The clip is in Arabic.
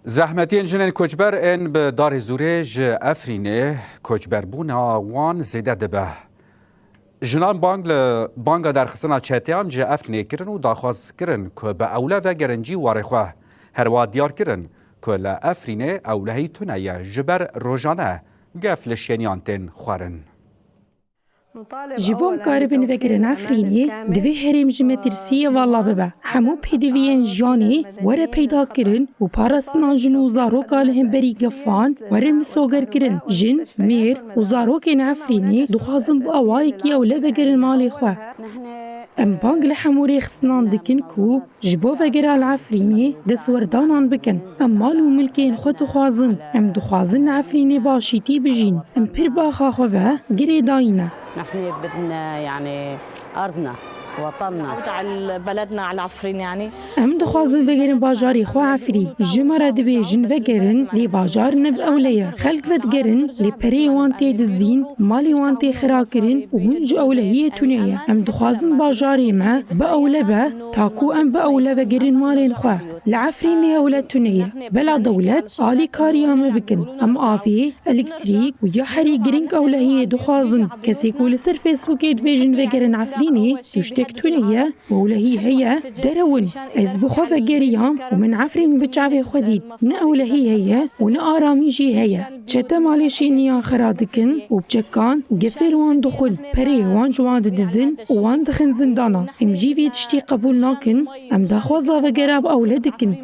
زحمتين جنن کوچبر ان به دار زوریج افرینه کوچبر بونا وان زیده دبه جنان بانگ در خصنا چتیان جه افرینه کرن و داخواست کرن که به اوله و گرنجی وارخواه هروا دیار کرن که لافرینه اولهی تونه جبر روزانه گفلشینیان تن خوارن جبوم کاربن وگرن افرینی دوی هریم جمترسیه والا ببه همو پیدوین جانی وره پیدا کرن و پارستنا جن و زاروک آلهم بری گفان وره مسوگر کرن جن میر و زاروک افرینی دخوازم با اوایی که اوله وگرن مالی خواه ام بانگ لحموری خصنان دکن کو جبو وگر العفرینی دس وردانان بکن ام مالو ملکین خود خوازن ام دخوازن عفرینی باشیتی بجین ام پر باخا خواه گری داینه نحن بدنا يعني أرضنا وطننا على بلدنا على عفرين يعني ام دخوازن وگرن باجاری خو عفری جمره دبیجن وگرن لی باجار نب اولیه خلق ودگرن لی پری وانتی دزین مالی وانتی خرا کرن و هنج اولهیه تونیه ام دخوازن باجاری ما با اوله با تاکو ام با اوله وگرن مالین خو لعفرین اوله تونیه بلا دولت آلی کاریامه بکن ام آفی الکتریک و یا حری گرنگ اولهیه دخوازن کسی کول سر فیسبوک دبیجن وگرن عفرینی تكتونية وولهي هي درون از بخوف جريام ومن عفرين بتشافي خديد نأولهي هي ونأراميجي هي چتا مالشي نيان خرادكن وبچكان جفر وان دخل بري وان جوان دزن وان دخن زندانا امجي في تشتي قبول ناكن ام دخوازا وگراب أولادكن